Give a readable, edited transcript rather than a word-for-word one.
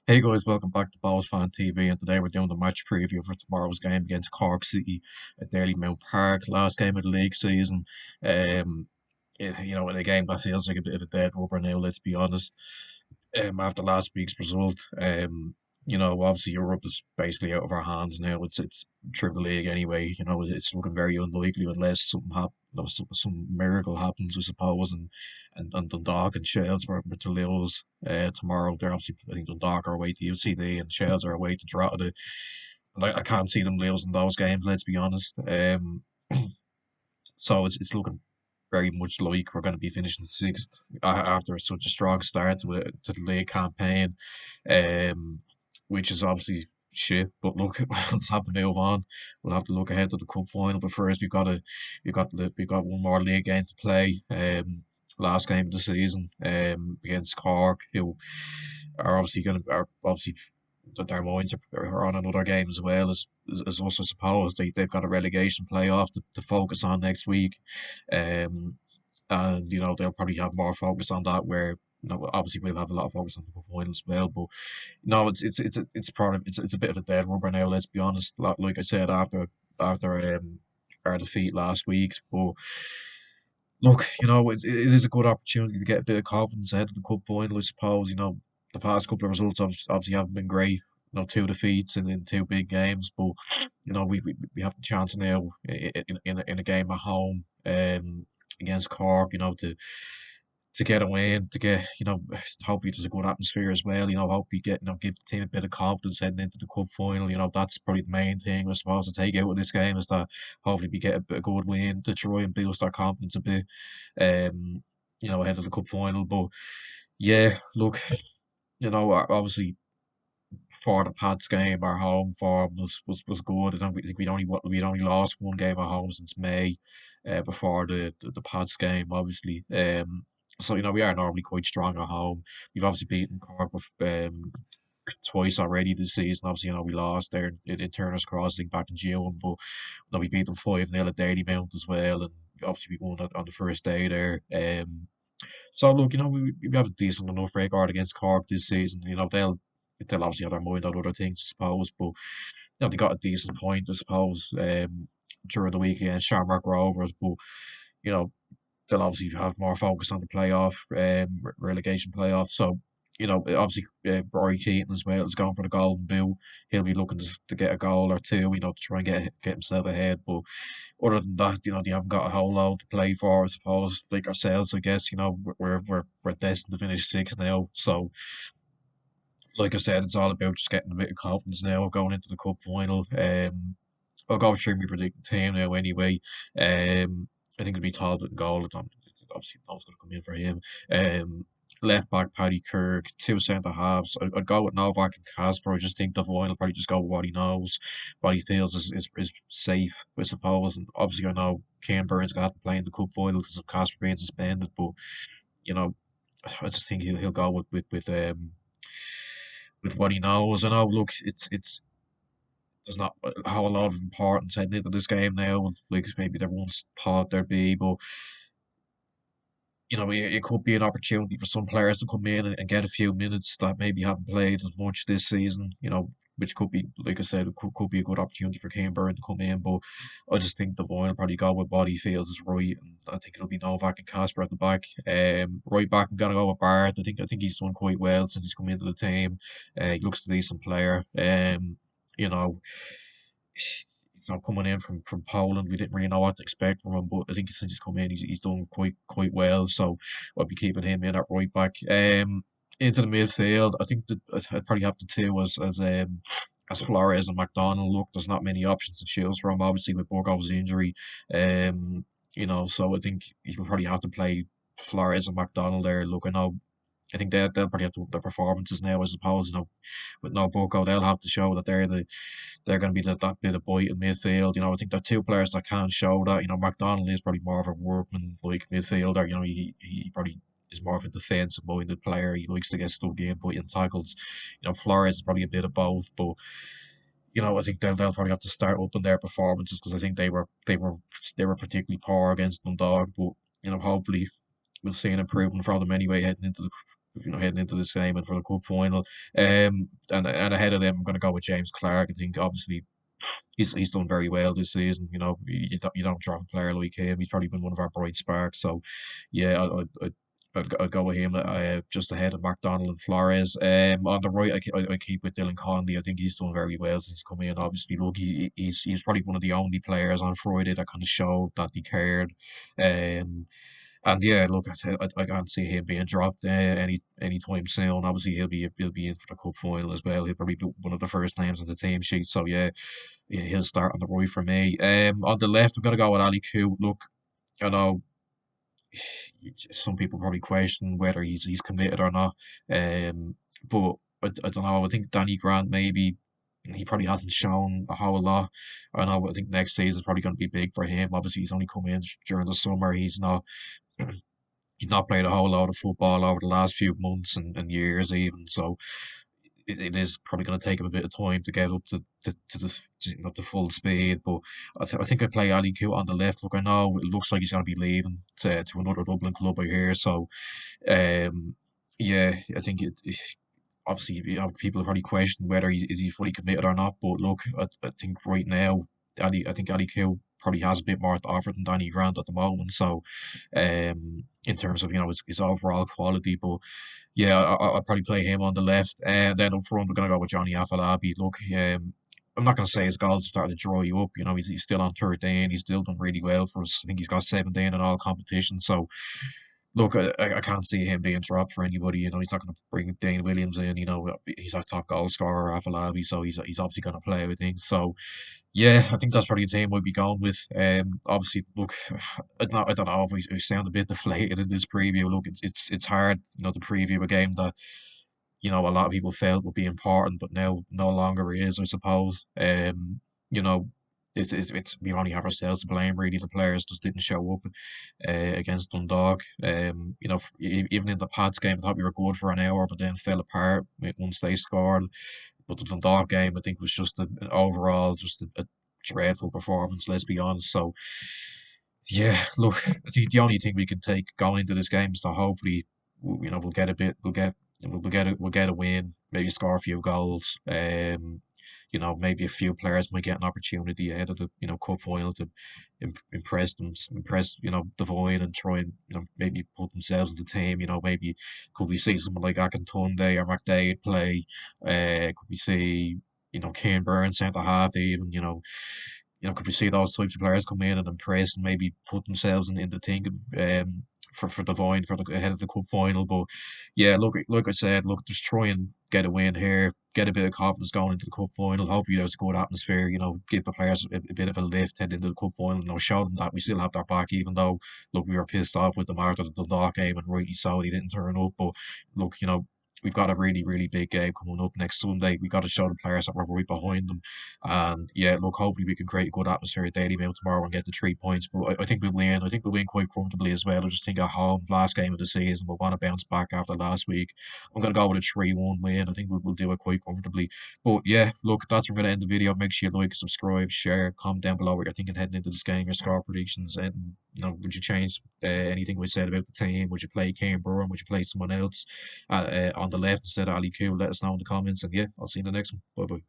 Hey guys, welcome back to Balls Fan TV, and today we're doing the match preview for tomorrow's game against Cork City at Daily Mount Park. Last game of the league season. Um, in a game that feels like a bit of a dead rubber now. Let's be honest. After last week's result, obviously Europe is basically out of our hands now. It's Triple League anyway. It's looking very unlikely unless something some miracle happens, I suppose. And Dundalk and Shels were to lose tomorrow. They're obviously, I think Dundalk are away to UCD and Shels are away to Drogheda. And I can't see them losing those games. Let's be honest. So it's looking very much like we're going to be finishing sixth after such a strong start to the league campaign, um, which is obviously shit. But look, we'll have to move on. We'll have to look ahead to the cup final. But first, we've got one more league game to play. Last game of the season, against Cork, who are obviously that their minds are on another game as well as us, I suppose. They've got a relegation playoff to focus on next week. Um, and they'll probably have more focus on that, where obviously we'll have a lot of focus on the cup final as well. But no, it's a bit of a dead rubber now, let's be honest. Like I said, after our defeat last week. But look, it is a good opportunity to get a bit of confidence ahead of the cup final, I suppose. The past couple of results obviously haven't been great. Two defeats in two big games, but we have the chance now in a game at home, against Cork. To get a win, to get, hopefully there's a good atmosphere as well. Hope we get, give the team a bit of confidence heading into the cup final. That's probably the main thing we're supposed to take out of this game, is that hopefully we get a good win to try and boost our confidence a bit, um, ahead of the cup final. But yeah, look, obviously for the Pats game, our home form was good. I think we'd only lost one game at home since May, before the Pats game, obviously. So we are normally quite strong at home. We've obviously beaten Cork twice already this season. Obviously, we lost there in Turner's Crossing back in June, but we beat them 5-0 at Daily Mount as well, and obviously we won on the first day there. So look, we have a decent enough record against Cork this season. They'll obviously have their mind on other things, I suppose, but they got a decent point, I suppose, during the week against Shamrock Rovers. But you know, they'll obviously have more focus on the playoff, relegation playoff. So obviously, Rory Keaton as well is going for the golden boot. He'll be looking to get a goal or two, to try and get himself ahead. But other than that, they haven't got a whole lot to play for, I suppose. Like ourselves, I guess. We're destined to finish sixth now. So like I said, it's all about just getting a bit of confidence now going into the cup final. I'll go through my predicted team now anyway. I think it'll be Talbot and goal. Obviously, no one's going to come in for him. Left back, Paddy Kirk. Two centre halves. I'd go with Novak and Casper. I just think Devine will probably just go with what he knows, what he feels is safe, I suppose. And obviously, I know Kane Burns going to have to play in the cup final because of Casper being suspended. But you know, I just think he'll go with what he knows. I know, look, it's there's not a whole lot of importance heading into this game now, like maybe there once thought there'd be, but it could be an opportunity for some players to come in and get a few minutes that maybe haven't played as much this season. Which could be, like I said, could be a good opportunity for Kane Byrne to come in. But I just think Devine will probably go with what he feels is right, and I think it'll be Novak and Casper at the back. Right back, I'm gonna go with Bart. I think he's done quite well since he's come into the team. He looks a decent player. You know, he's not coming in from Poland. We didn't really know what to expect from him, but I think since he's come in, he's done quite well. So I'll be keeping him in at right back. Into the midfield, I think that I'd probably have the two as Flores and McDonald. Look, there's not many options to choose from. Obviously, with Burgov's injury, so I think you'll probably have to play Flores and McDonald there. Look, I think they'll probably have to up their performances now. I suppose with no Burgo, they'll have to show that they're going to be that bit of bite in midfield. I think they're two players that can show that. McDonald is probably more of a workman like midfielder. He probably is more of a defensive minded player. He likes to get stuck in, put in tackles. Flores is probably a bit of both, but I think they'll probably have to start up in their performances because I think they were particularly poor against Dundalk. But hopefully we'll see an improvement from them anyway heading into the heading into this game and for the cup final. And ahead of them, I'm going to go with James Clark. I think obviously he's done very well this season. You don't drop a player like him. He's probably been one of our bright sparks. So, yeah, I'd go with him just ahead of McDonald and Flores. On the right, I keep with Dylan Conley. I think he's done very well since coming in. Obviously, look, he's probably one of the only players on Friday that kind of showed that he cared. Um, and yeah, look, I can't see him being dropped anytime soon. Obviously, he'll be in for the cup final as well. He'll probably be one of the first names on the team sheet. So yeah, he'll start on the right for me. On the left, I'm gonna go with Ali Q. Look, I know some people probably question whether he's committed or not. But I don't know. I think Danny Grant maybe he probably hasn't shown a whole lot. I know. I think next season is probably going to be big for him. Obviously, he's only come in during the summer. He's not played a whole lot of football over the last few months and years even. So it is probably going to take him a bit of time to get up to the the full speed. But I think I play Ali Q on the left. Look, I know it looks like he's going to be leaving to another Dublin club I hear. So um, yeah, I think obviously people have probably questioned whether he fully committed or not. But look, I think right now I think Ali Q probably has a bit more to offer than Danny Grant at the moment. So in terms of his overall quality, but yeah, I'll probably play him on the left. And then up front, we're going to go with Johnny Afalabi. Look, I'm not going to say his goals started to draw you up. He's still on 13. He's still done really well for us. I think he's got 17 in all competitions. So, look, I can't see him being dropped for anybody. He's not going to bring Dane Williams in. He's our top goal scorer, Afalabi. So he's obviously going to play, I think. So, yeah, I think that's probably the team we'll be going with. Obviously, look, I don't know if we sound a bit deflated in this preview. Look, it's hard, to preview a game that a lot of people felt would be important, but now no longer is, I suppose. You know, it's we only have ourselves to blame. Really, the players just didn't show up against Dundalk. Even in the Pats game, I thought we were good for an hour, but then fell apart once they scored. But the Dundalk game, I think, was just an overall just a dreadful performance. Let's be honest. So yeah, look, I think the only thing we can take going into this game is to hopefully, we'll get a bit, we'll get a win, maybe score a few goals. Maybe a few players might get an opportunity ahead of the cup final to impress Devine and try and maybe put themselves in the team. Maybe could we see someone like Akintunde or McDade play? Could we see Kane Burns centre half even? Could we see those types of players come in and impress and maybe put themselves in the thing for Devine for the ahead of the cup final? But yeah, look, like I said, look, just try and get a win here, get a bit of confidence going into the cup final. Hopefully, there's a good atmosphere. Give the players a bit of a lift heading into the cup final. Show them that we still have their back, even though look, we were pissed off with them after the Dundalk game and rightly so he didn't turn up. But look, we've got a really, really big game coming up next Sunday. We got to show the players that we're right behind them. And yeah, look, hopefully we can create a good atmosphere at Daily Mail tomorrow and get the 3 points. But I think we'll win. I think we'll win quite comfortably as well. I just think at home, last game of the season, we'll want to bounce back after last week. I'm going to go with a 3-1 win. I think we'll do it quite comfortably. But yeah, look, that's where I'm going to end the video. Make sure you like, subscribe, share, comment down below what you're thinking heading into this game, your score predictions, and would you change anything we said about the team? Would you play Kane Burn? Would you play someone else on the left instead of Ali Q? Let us know in the comments. And yeah, I'll see you in the next one. Bye bye.